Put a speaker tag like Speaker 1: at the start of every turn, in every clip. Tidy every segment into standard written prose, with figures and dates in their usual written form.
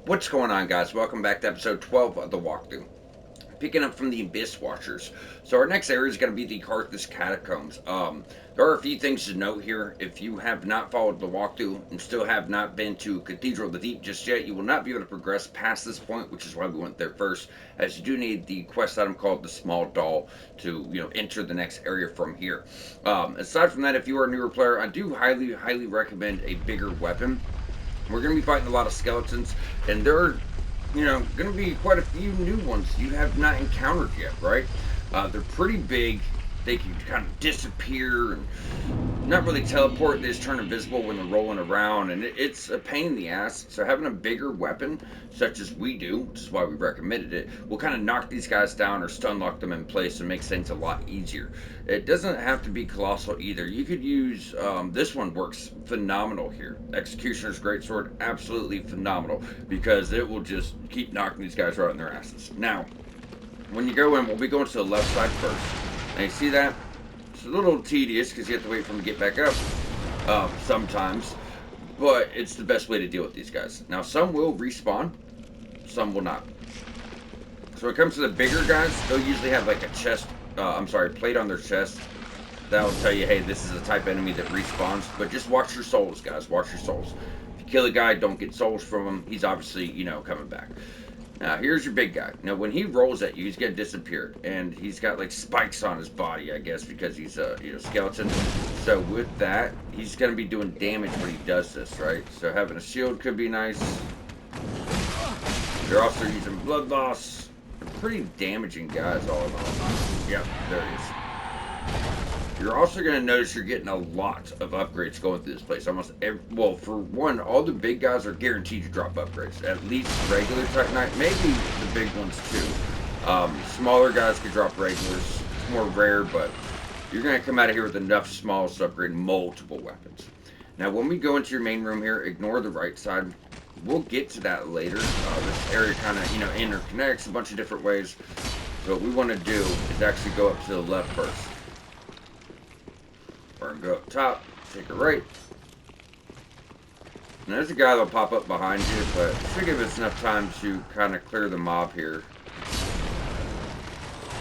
Speaker 1: What's going on, guys? Welcome back to episode 12 of the walkthrough. Picking up from the Abyss Watchers. So our next area is going to be the Carthus catacombs. There are a few things to note here. If you have not followed the walkthrough and still have not been to Cathedral of the Deep just yet, you will not be able to progress past this point, which is why we went there first, as you do need the quest item called the Small Doll to enter the next area from here. Aside from that, if you are a newer player, I do highly recommend a bigger weapon. We're going to be fighting a lot of skeletons, and there are, going to be quite a few new ones you have not encountered yet, right? They're pretty big. They can kind of disappear and not really teleport. They just turn invisible when they're rolling around, and it's a pain in the ass. So having a bigger weapon, such as we do, which is why we recommended it, will kind of knock these guys down or stun lock them in place and makes things a lot easier. It doesn't have to be colossal either. You could use this one works phenomenal here. Executioner's Greatsword, absolutely phenomenal because it will just keep knocking these guys right in their asses. Now, when you go in, we'll be going to the left side first. Now you see that? It's a little tedious because you have to wait for them to get back up sometimes, but it's the best way to deal with these guys. Now some will respawn, some will not. So when it comes to the bigger guys, they'll usually have like a plate on their chest. That'll tell you, hey, this is the type of enemy that respawns. But just watch your souls, guys. Watch your souls. If you kill a guy, don't get souls from him. He's obviously, coming back. Now, here's your big guy. Now, when he rolls at you, he's going to disappear. And he's got, like, spikes on his body, I guess, because he's a, skeleton. So, with that, he's going to be doing damage when he does this, right? So, having a shield could be nice. You're also using blood loss. They're pretty damaging guys, all in all. Yep, there he is. You're also going to notice you're getting a lot of upgrades going through this place. Well, for one, all the big guys are guaranteed to drop upgrades. At least regular Titanite, maybe the big ones too. Smaller guys could drop regulars. It's more rare, but you're going to come out of here with enough smalls to upgrade multiple weapons. Now, when we go into your main room here, ignore the right side. We'll get to that later. This area kind of, interconnects a bunch of different ways. So what we want to do is actually go up to the left first. We're going to go up top, take a right. And there's a guy that'll pop up behind you, but it should give us enough time to kind of clear the mob here.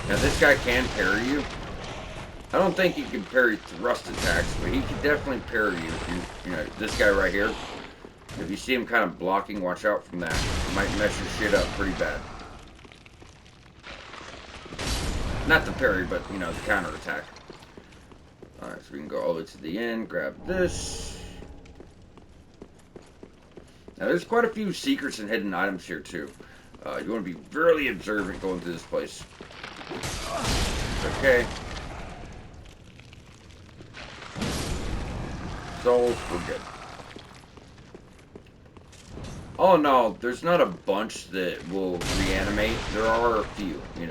Speaker 1: Now this guy can parry you. I don't think he can parry thrust attacks, but he can definitely parry you. If this guy right here. If you see him kind of blocking, watch out from that. It might mess your shit up pretty bad. Not the parry, but, the counter attack. Alright, so we can go all the way to the end, grab this. Now, there's quite a few secrets and hidden items here, too. You want to be really observant going through this place. Okay. So, we're good. All in all, there's not a bunch that will reanimate. There are a few, we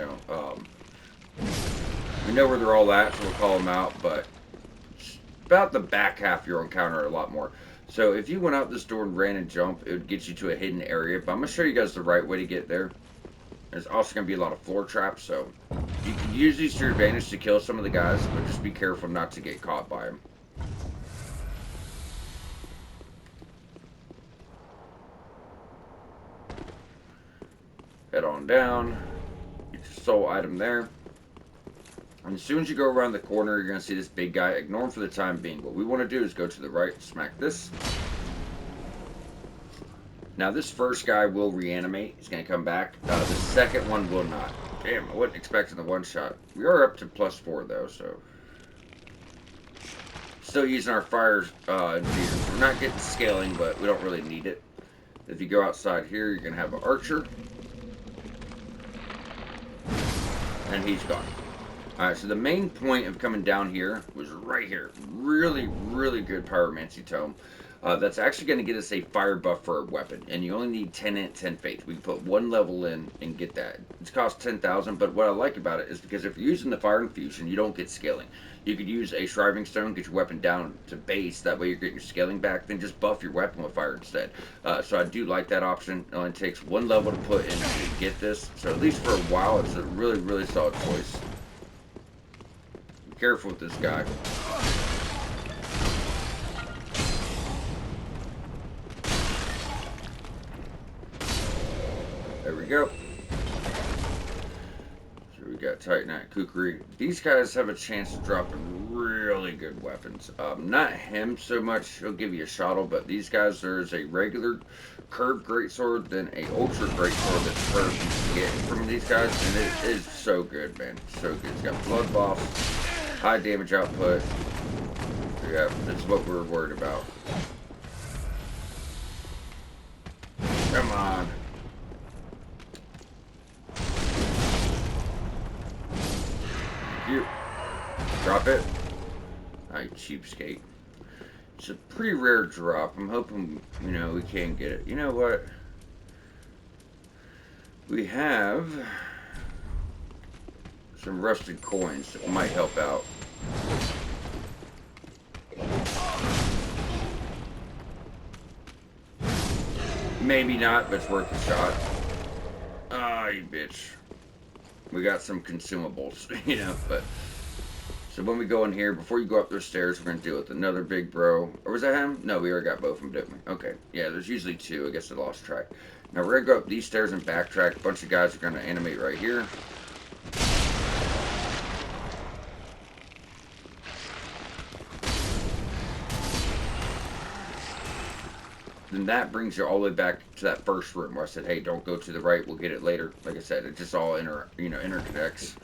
Speaker 1: know where they're all at, so we'll call them out, but about the back half you'll encounter a lot more. So if you went out this door and ran and jumped, it would get you to a hidden area, but I'm going to show you guys the right way to get there. There's also going to be a lot of floor traps, so you can use these to your advantage to kill some of the guys, but just be careful not to get caught by them. Head on down, get your soul item there. And as soon as you go around the corner, you're going to see this big guy. Ignore him for the time being. What we want to do is go to the right, smack this. Now, this first guy will reanimate. He's going to come back. The second one will not. Damn, I wasn't expecting the one shot. We are up to +4, though, so. Still using our fire infusions. We're not getting scaling, but we don't really need it. If you go outside here, you're going to have an archer. And he's gone. Alright, so the main point of coming down here was right here. Really, really good pyromancy tome. That's actually going to get us a fire buff for a weapon. And you only need 10 int, 10 faith. We can put one level in and get that. It's cost 10,000, but what I like about it is because if you're using the fire infusion, you don't get scaling. You could use a shriving stone, get your weapon down to base. That way you're getting your scaling back. Then just buff your weapon with fire instead. So I do like that option. It only takes one level to put in to get this. So at least for a while, it's a really, really solid choice. Be careful with this guy. There we go. So we got Titanite, Kukri. These guys have a chance of dropping really good weapons. Not him so much. He'll give you a shuttle, but these guys, there's a regular curved greatsword, then a ultra greatsword that's curved you can get from these guys, and it is so good, man. So good. It's got blood loss, high damage output. Yeah, that's what we're worried about. Come on. You drop it. I cheapskate. It's a pretty rare drop. I'm hoping, we can get it. You know what? We have some rusted coins that might help out. Maybe not, but it's worth a shot. Ah, you bitch. We got some consumables, but... So when we go in here, before you go up those stairs, we're going to deal with another big bro. Or was that him? No, we already got both of them, didn't we? Okay. Yeah, there's usually two. I guess I lost track. Now we're going to go up these stairs and backtrack. A bunch of guys are going to animate right here. Then that brings you all the way back to that first room where I said, hey, don't go to the right. We'll get it later. Like I said, it just all interconnects.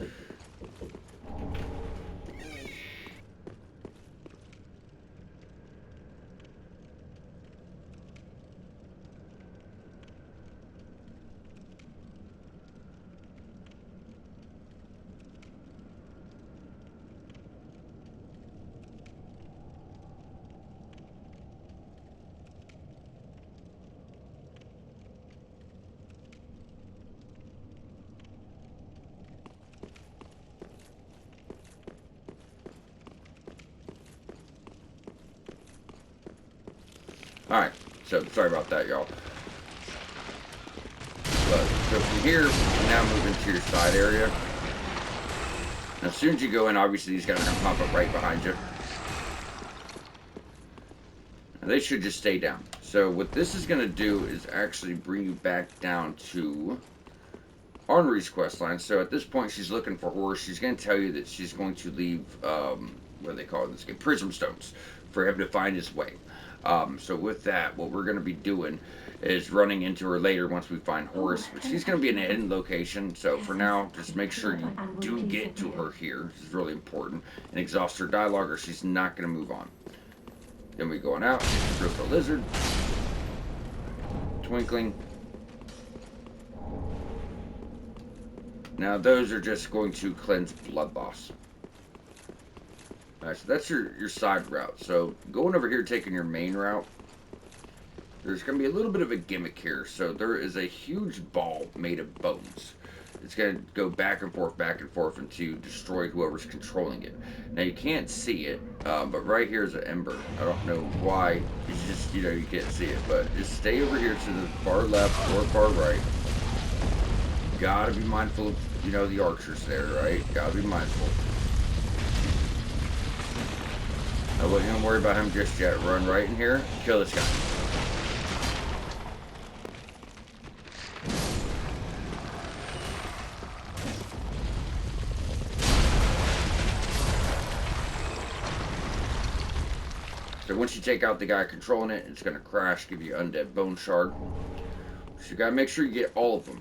Speaker 1: Alright, so sorry about that, y'all. But, so from here, now move into your side area. Now, as soon as you go in, obviously these guys are going to pop up right behind you. And they should just stay down. So what this is going to do is actually bring you back down to Ornery's quest line. So at this point, she's looking for Horus. She's going to tell you that she's going to leave, what do they call it in this game? Prism stones for him to find his way. So with that, what we're going to be doing is running into her later once we find Horus. But she's going to be in a hidden location. So for now, just make sure you do get to her here. This is really important. And exhaust her dialogue or she's not going to move on. Then we going out. Growth the lizard. Twinkling. Now those are just going to cleanse blood loss. Alright, so that's your side route. So going over here, taking your main route, there's going to be a little bit of a gimmick here. So there is a huge ball made of bones. It's going to go back and forth until destroy whoever's controlling it. Now you can't see it, but right here is an ember. I don't know why. It's just, you can't see it. But just stay over here to the far left or far right. Gotta be mindful of, the archers there, right? Gotta be mindful. I wouldn't even worry about him just yet. Run right in here. Kill this guy. So once you take out the guy controlling it, it's going to crash, give you undead bone shard. So you got to make sure you get all of them.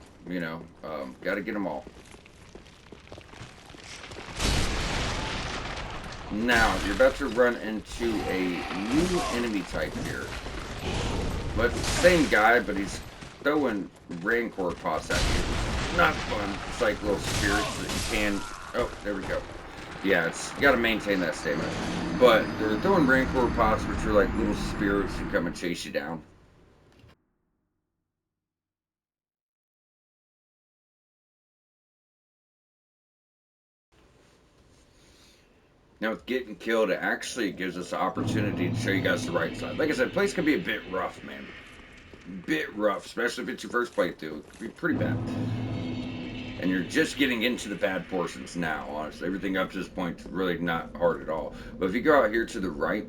Speaker 1: Got to get them all. Now, you're about to run into a new enemy type here. But it's the same guy, but he's throwing rancor pots at you. Not fun. It's like little spirits that you can... Oh, there we go. Yeah, you got to maintain that stamina. But they're throwing rancor pots, which are like little spirits that come and chase you down. Now, with getting killed, it actually gives us an opportunity to show you guys the right side. Like I said, the place can be a bit rough, man. Bit rough, especially if it's your first playthrough. It can be pretty bad. And you're just getting into the bad portions now, honestly. Everything up to this point is really not hard at all. But if you go out here to the right,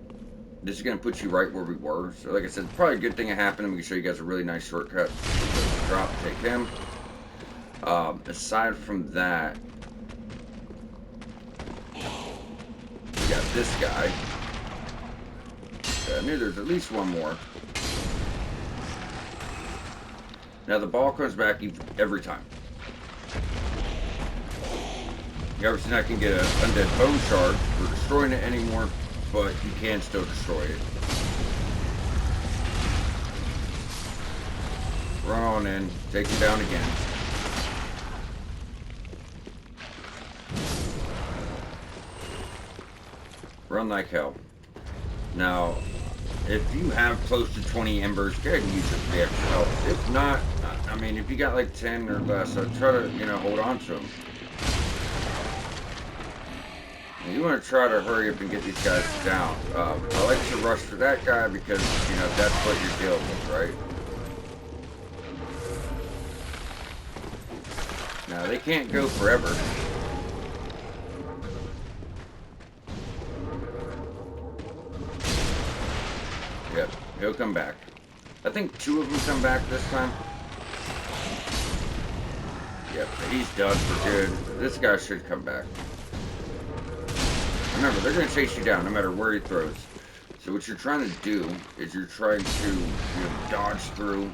Speaker 1: this is going to put you right where we were. So like I said, probably a good thing that happened. We can show you guys a really nice shortcut. Drop, take him. Aside from that, we got this guy. I knew there's at least one more. Now the ball comes back every time. You obviously not can get an undead bone shard for destroying it anymore, but you can still destroy it. Run on in, take him down again. Run like hell. Now, if you have close to 20 embers, go ahead and use it for the extra health. If not, I mean, if you got like 10 or less, I'd try to, hold on to them. You want to try to hurry up and get these guys down. I like to rush for that guy because, that's what you're dealing with, right? Now, they can't go forever. Yep, he'll come back. I think 2 of them come back this time. Yep, he's done for good. This guy should come back. Remember, they're going to chase you down no matter where he throws. So what you're trying to do is you're trying to dodge through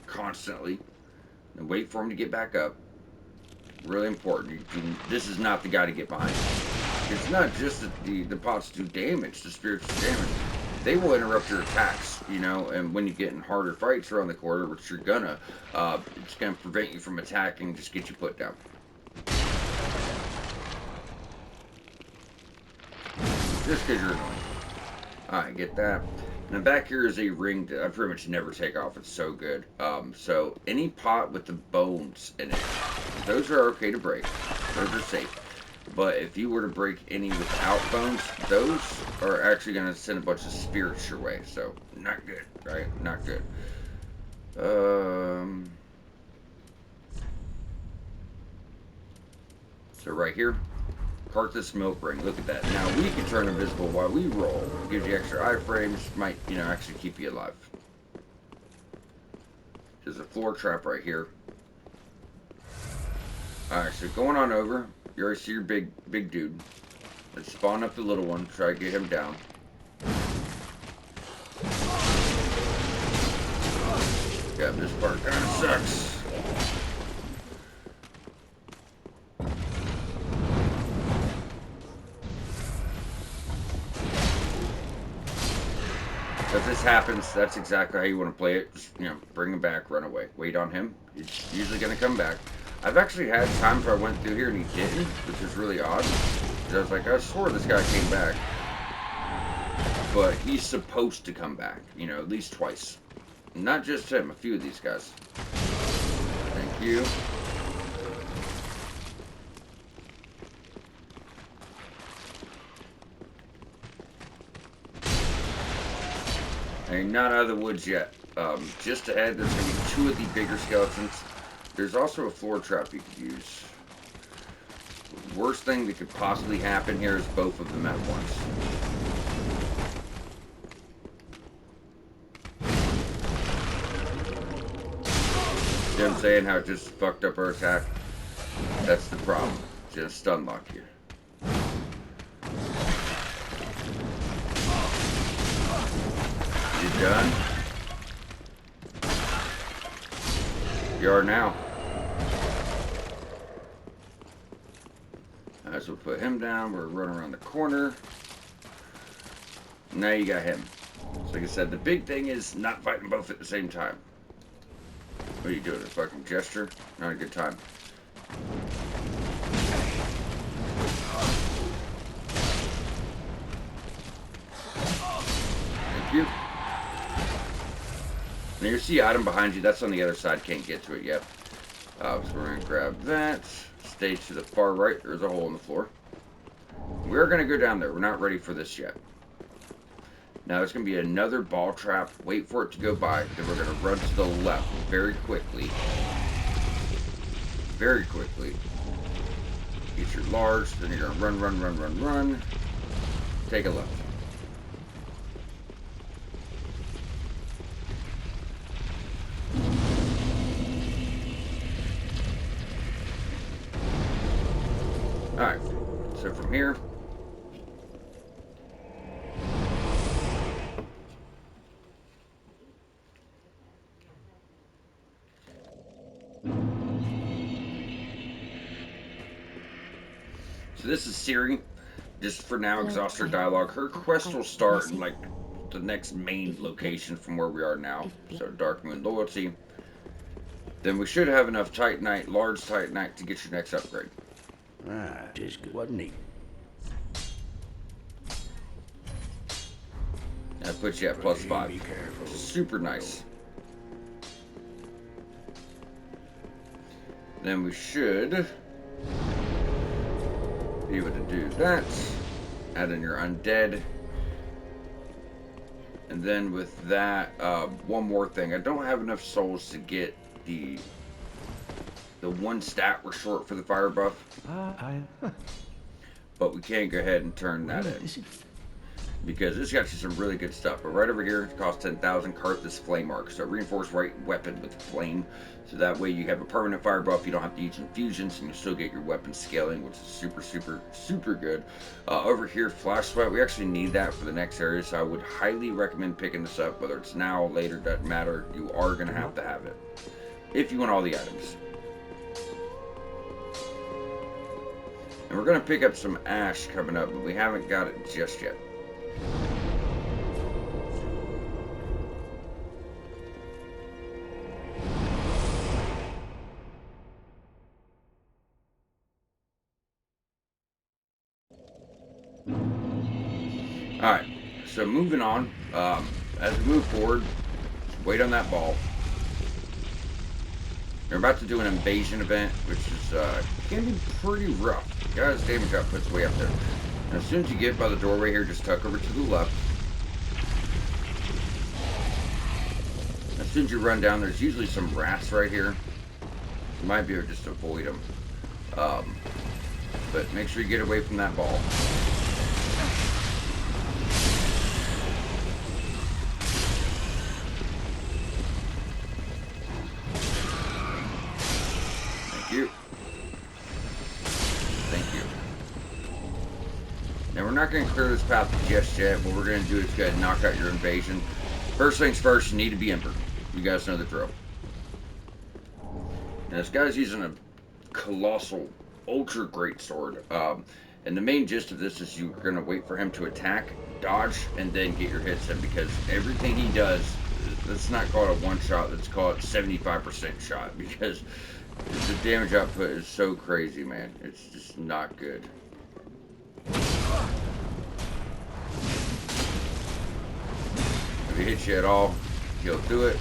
Speaker 1: constantly and wait for him to get back up. Really important. This is not the guy to get behind. It's not just that the pots do damage, the spirits do damage. They will interrupt your attacks, and when you get in harder fights around the corner, which you're gonna, it's gonna prevent you from attacking, just get you put down. Just because you're annoying. Alright, get that. Now back here is a ring that I pretty much never take off. It's so good. So any pot with the bones in it, those are okay to break. Those are safe. But if you were to break any without bones, those are actually going to send a bunch of spirits your way. So not good, right? Not good. So right here. Carthus milk ring. Look at that. Now we can turn invisible while we roll. Gives you extra iframes. Might, actually keep you alive. There's a floor trap right here. Alright, so going on over. You already see your big dude. Let's spawn up the little one. Try to get him down. Yeah, this part kind of sucks. So if this happens, that's exactly how you want to play it. Just, bring him back, run away. Wait on him. He's usually going to come back. I've actually had times where I went through here and he didn't, which is really odd. I was like, I swore this guy came back. But he's supposed to come back, at least twice. Not just him, a few of these guys. Thank you. And not out of the woods yet. Just ahead, there's going to be 2 of the bigger skeletons. There's also a floor trap you could use. The worst thing that could possibly happen here is both of them at once. See what I'm saying? How it just fucked up our attack? That's the problem. Just stun lock you. You done? You are now. Alright, so we'll put him down. We're running around the corner. Now you got him. So like I said, the big thing is not fighting both at the same time. What are you doing? A fucking gesture? Not a good time. Thank you. Now you see item behind you. That's on the other side. Can't get to it yet. So we're going to grab that. Stay to the far right. There's a hole in the floor. We're going to go down there. We're not ready for this yet. Now there's going to be another ball trap. Wait for it to go by. Then we're going to run to the left very quickly. Very quickly. Get your large. Then you're going to run. Take a left. So from here, so this is Siri. Just for now, exhaust her dialogue. Her quest will start in like the next main location from where we are now. So Dark Moon Loyalty. Then we should have enough Titanite, large Titanite, to get your next upgrade.
Speaker 2: Ah, tis good, wasn't he?
Speaker 1: That puts you at plus 5.
Speaker 2: Be careful.
Speaker 1: Super nice. Then we should be able to do that. Add in your undead. And then with that, one more thing. I don't have enough souls to get the one stat we're short for the fire buff. But we can go ahead and turn that in. Because this got you some really good stuff. But right over here, it costs 10,000 carthus flame arc. So reinforced right weapon with flame. So that way you have a permanent fire buff. You don't have to use infusions, and you still get your weapon scaling, which is super, super, super good. Over here, flash sweat. We actually need that for the next area. So I would highly recommend picking this up. Whether it's now, later, doesn't matter. You are going to have it. If you want all the items. And we're going to pick up some ash coming up, but we haven't got it just yet. Alright, so moving on, as we move forward, just wait on that ball. They're about to do an invasion event, which is can be pretty rough. Guys, damage output's way up there. And as soon as you get by the doorway here, just tuck over to the left. As soon as you run down, there's usually some rats right here. You might be able to just avoid them. But make sure you get away from that ball. Thank you. Now we're not going to clear this path just yet. What we're going to do is go ahead and knock out your invasion. First things first, you need to be emperor. You guys know the drill. Now this guy's using a colossal, ultra great sword. And the main gist of this is you're going to wait for him to attack, dodge, and then get your hits in. Because everything he does, let's not call it a one shot, let's call it 75% shot. Because the damage output is so crazy, man. It's just not good. If he hits you at all, he'll do it.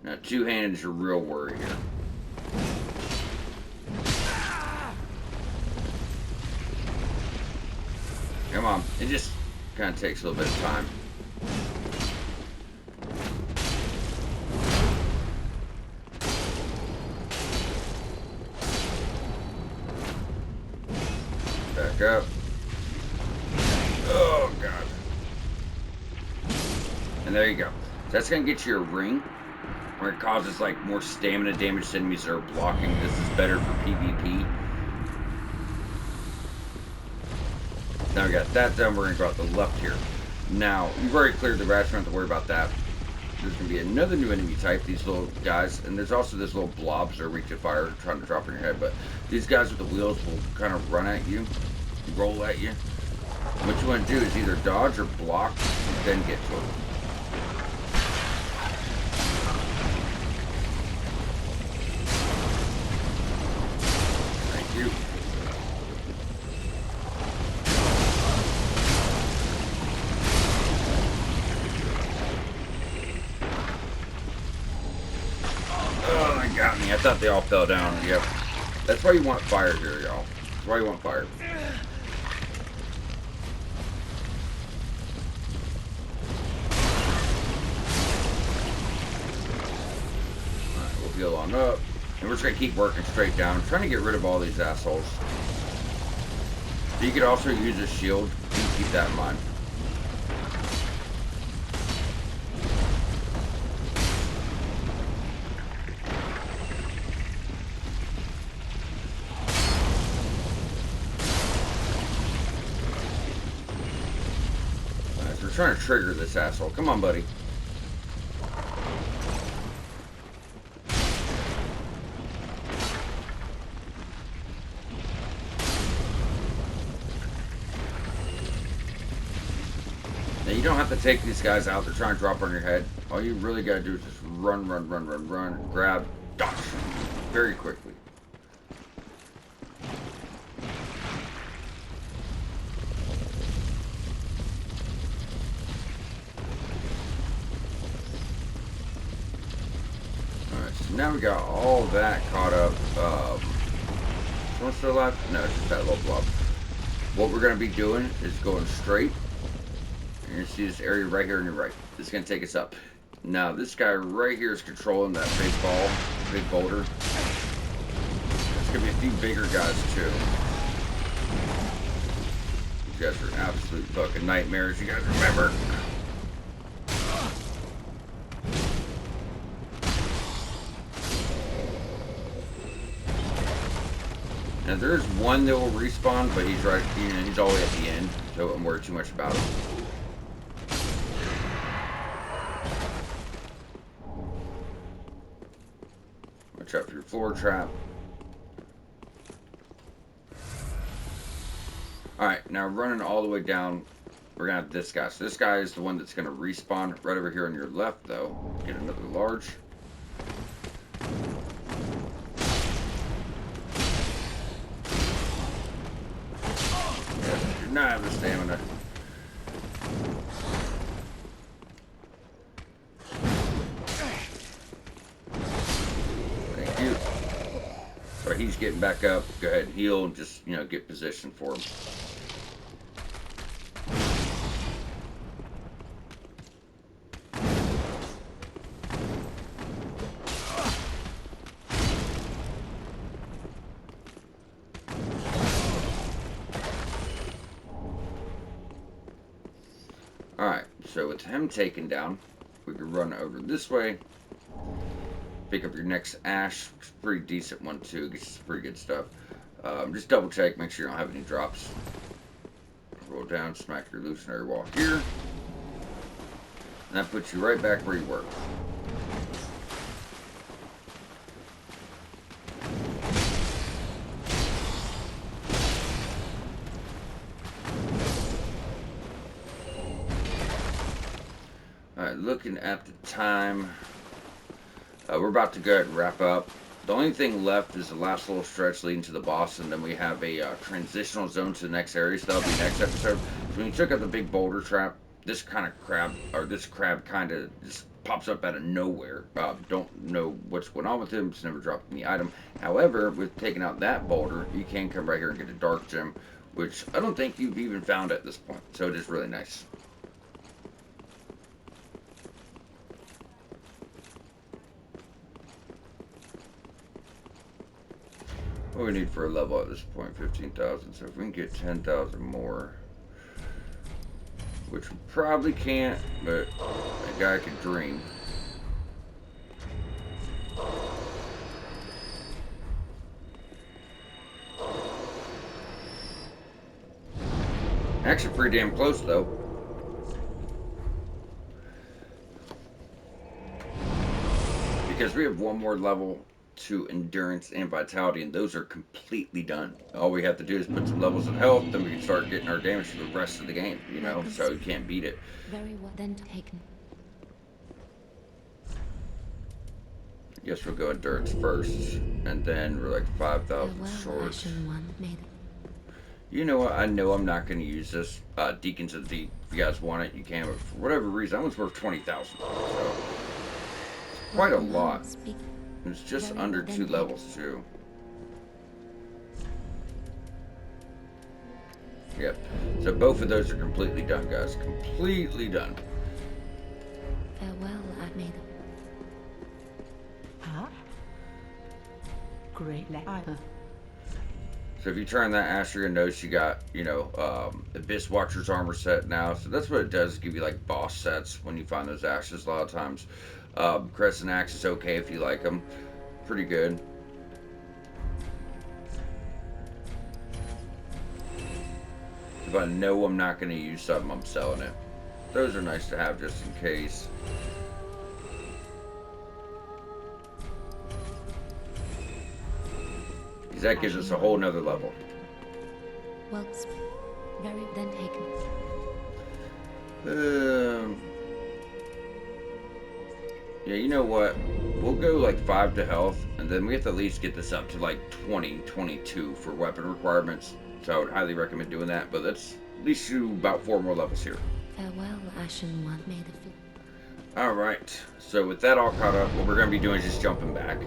Speaker 1: Now, two-handed is your real worry here. Come on, it just kind of takes a little bit of time. Back up. Oh, God. And there you go. So that's going to get you a ring, where it causes like more stamina damage to enemies that are blocking. This is better for PvP. Now we got that done. We're going to go out the left here. Now, you've already cleared the rats. You don't have to worry about that. There's going to be another new enemy type, these little guys. And there's also this little blobs that are weak to fire, trying to drop on your head. But these guys with the wheels will kind of run at you, roll at you. What you want to do is either dodge or block, and then get to them. Thank you. Got me. I thought they all fell down. Yep. That's why you want fire here, y'all. That's why you want fire. Alright, we'll heal on up. And we're just going to keep working straight down. I'm trying to get rid of all these assholes. You could also use a shield. Keep that in mind. trying to trigger this asshole. Come on, buddy. Now, you don't have to take these guys out. They're trying to drop on your head. All you really gotta do is just run, run, run, run, run, grab, dodge. Very quickly. Alright, so now we got all that caught up. Someone still alive? No, it's just that little blob. What we're gonna be doing is going straight. You're gonna see this area right here on your right. This is gonna take us up. Now this guy right here is controlling that big ball, big boulder. There's gonna be a few bigger guys too. These guys are absolute fucking nightmares, you guys remember. Now there's one that will respawn, but he's right, he's all the way at the end, so I wouldn't worry too much about him. Watch out for your floor trap. Alright, now running all the way down, we're gonna have this guy. So this guy is the one that's gonna respawn right over here on your left though. Get another large. Yeah, do not have the stamina. Thank you. So he's getting back up. Go ahead and heal and just, get position for him. Alright, so with him taken down, we can run over this way. Pick up your next ash. It's a pretty decent one too. Gets some pretty good stuff. Just double check, make sure you don't have any drops. Roll down, smack your illusionary wall here. And that puts you right back where you were. Alright, looking at the time, we're about to go ahead and wrap up. The only thing left is the last little stretch leading to the boss, and then we have a transitional zone to the next area, so that'll be next episode. So when you took out the big boulder trap, this crab kind of just pops up out of nowhere. Don't know what's going on with him, it's never dropped any item. However, with taking out that boulder, you can come right here and get a dark gem, which I don't think you've even found at this point, so it is really nice. What we need for a level at this point, 15,000. So if we can get 10,000 more, which we probably can't, but a guy could dream. Actually pretty damn close though. Because we have one more level to endurance and vitality, and those are completely done. All we have to do is put some levels of health, then we can start getting our damage for the rest of the game, so you can't beat it.
Speaker 3: Very well then taken.
Speaker 1: Guess we'll go endurance first, and then we're like 5,000 short. You know what? I know I'm not going to use this. Deacons of the Deep, if you guys want it, you can, but for whatever reason, that one's worth 20,000. So, it's quite a lot. It's just under 2 levels, too. Yep. So both of those are completely done, guys. Completely done.
Speaker 3: Farewell, Admiral.
Speaker 4: Huh? Great.
Speaker 1: So if you turn that ash, you're gonna notice you got, Abyss Watcher's armor set now. So that's what it does, give you like boss sets when you find those ashes a lot of times. Crescent Axe is okay if you like them. Pretty good. If I know I'm not going to use something, I'm selling it. those are nice to have just in case. Because that gives us a whole nother level.
Speaker 3: Well, very then taken.
Speaker 1: Yeah, you know what? We'll go like 5 to health, and then we have to at least get this up to like 20, 22 for weapon requirements. So I would highly recommend doing that, but let's at least do about 4 more levels here.
Speaker 3: Farewell, Ashen One. May the
Speaker 1: Alright, so with that all caught up, what we're going to be doing is just jumping back.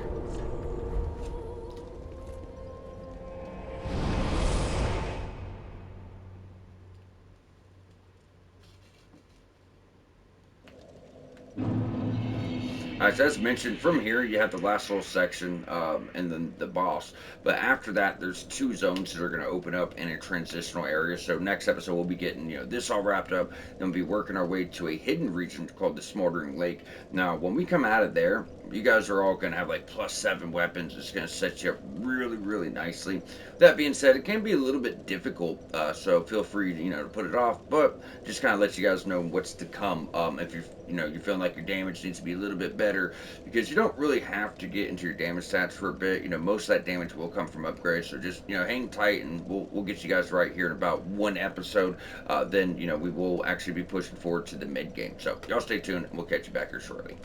Speaker 1: As mentioned, from here you have the last little section and then the boss. But after that, there's 2 zones that are going to open up in a transitional area. So next episode we'll be getting this all wrapped up. Then we'll be working our way to a hidden region called the Smoldering Lake. Now, when we come out of there, you guys are all going to have like +7 weapons. It's going to set you up really, really nicely. That being said, it can be a little bit difficult, so feel free to put it off. But just kind of let you guys know what's to come. If you're feeling like your damage needs to be a little bit better, because you don't really have to get into your damage stats for a bit. Most of that damage will come from upgrades. So just hang tight, and we'll get you guys right here in about 1 episode. Then we will actually be pushing forward to the mid game. So y'all stay tuned, and we'll catch you back here shortly.